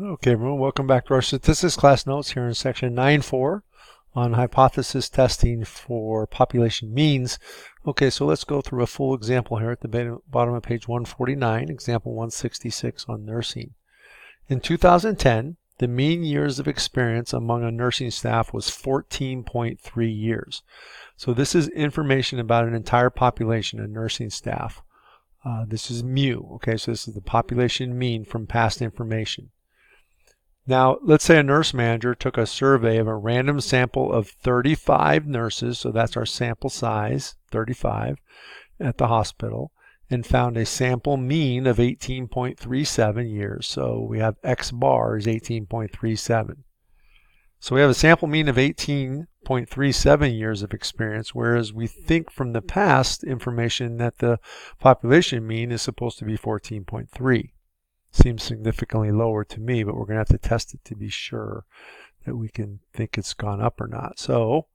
Okay, everyone, welcome back to our statistics class notes here in section 9.4 on hypothesis testing for population means. Okay, so let's go through a full example here at the bottom of page 149, example 166 on nursing. In 2010, the mean years of experience among a nursing staff was 14.3 years. So this is information about an entire population of nursing staff. This is mu, okay, so this is the population mean from past information. Now, let's say a nurse manager took a survey of a random sample of 35 nurses, so that's our sample size, 35, at the hospital, and found a sample mean of 18.37 years. So we have X bar is 18.37. So we have a sample mean of 18.37 years of experience, whereas we think from the past information that the population mean is supposed to be 14.3. Seems significantly lower to me, but we're going to have to test it to be sure that we can think it's gone up or not. So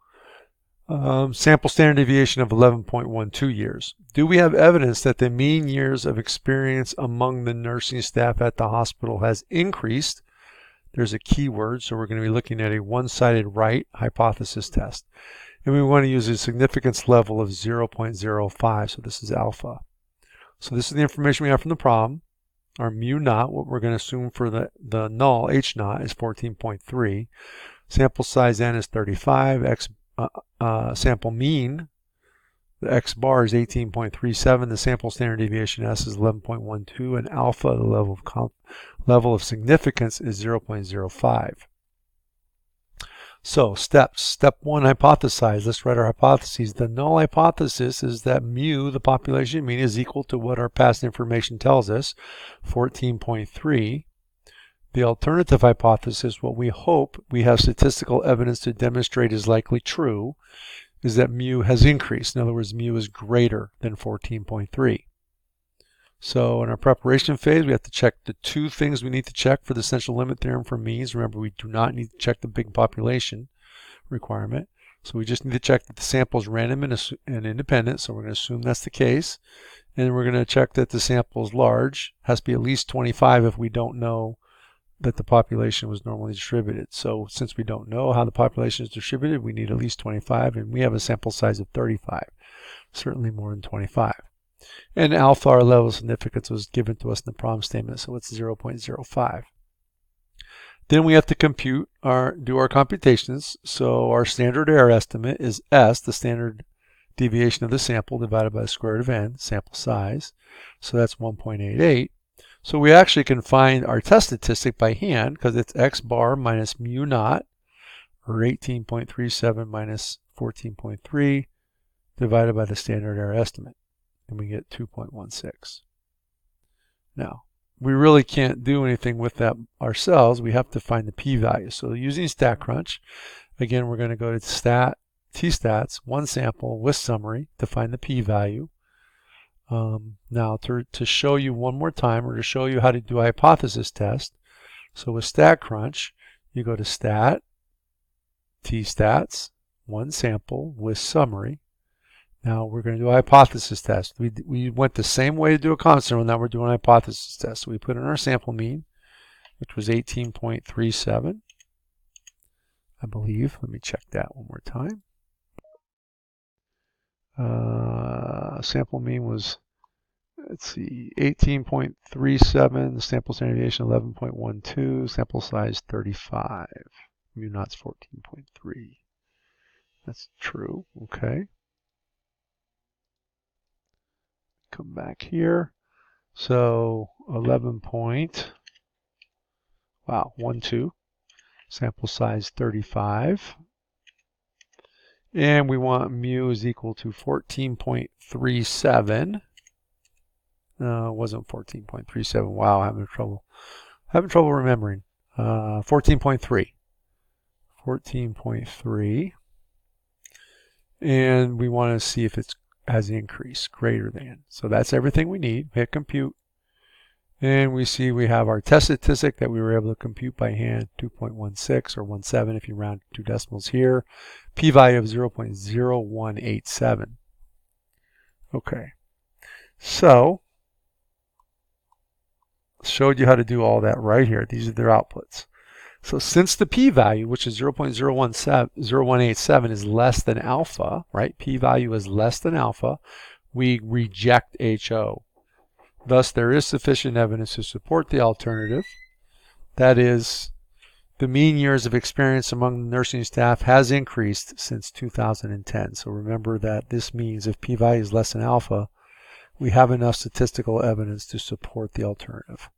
sample standard deviation of 11.12 years. Do we have evidence that the mean years of experience among the nursing staff at the hospital has increased? There's a keyword, so we're going to be looking at a one-sided right hypothesis test. And we want to use a significance level of 0.05, so this is alpha. So this is the information we have from the problem. Our mu naught, what we're going to assume for the null H naught is 14.3. Sample size n is 35. Sample mean, the X bar is 18.37. The sample standard deviation S is 11.12. And alpha, the level of significance, is 0.05. So steps. Step 1, hypothesize. Let's write our hypotheses. The null hypothesis is that mu, the population mean, is equal to what our past information tells us, 14.3. The alternative hypothesis, what we hope we have statistical evidence to demonstrate is likely true, is that mu has increased. In other words, mu is greater than 14.3. So in our preparation phase, we have to check the two things we need to check for the central limit theorem for means. Remember, we do not need to check the big population requirement. So we just need to check that the sample is random and independent. So we're going to assume that's the case. And we're going to check that the sample is large. It has to be at least 25 if we don't know that the population was normally distributed. So since we don't know how the population is distributed, we need at least 25. And we have a sample size of 35. Certainly more than 25. And alpha, our level of significance, was given to us in the problem statement, so it's 0.05. Then we have to do our computations. So our standard error estimate is S, the standard deviation of the sample, divided by the square root of n, sample size. So that's 1.88. So we actually can find our test statistic by hand because it's X bar minus mu naught, or 18.37 minus 14.3, divided by the standard error estimate. And we get 2.16. Now, we really can't do anything with that ourselves. We have to find the p-value. So using StatCrunch, again, we're going to go to t-stats, one sample with summary to find the p-value. Now, to show you one more time, or to show you how to do a hypothesis test, so with StatCrunch, you go to stat, t-stats, one sample with summary. Now we're going to do a hypothesis test. We went the same way to do a constant, and now we're doing a hypothesis test. So we put in our sample mean, which was 18.37, I believe. Let me check that one more time. Sample mean was, let's see, 18.37. The sample standard deviation 11.12. Sample size 35. Mu naught's 14.3. That's true. Okay. Come back here. So 11.12. Sample size 35. And we want mu is equal to 14.37. No, it wasn't 14.37. Wow, having trouble remembering. 14.3. 14.3. And we want to see if it's has increased greater than. So that's everything we need. Hit compute. And we see we have our test statistic that we were able to compute by hand, 2.16 or 17 if you round two decimals here. P-value of 0.0187. Okay. So Showed you how to do all that right here. These are their outputs. So since the p-value, which is 0.0187, is less than alpha, right? P-value is less than alpha, we reject HO. Thus, there is sufficient evidence to support the alternative. That is, the mean years of experience among the nursing staff has increased since 2010. So remember that this means if p-value is less than alpha, we have enough statistical evidence to support the alternative.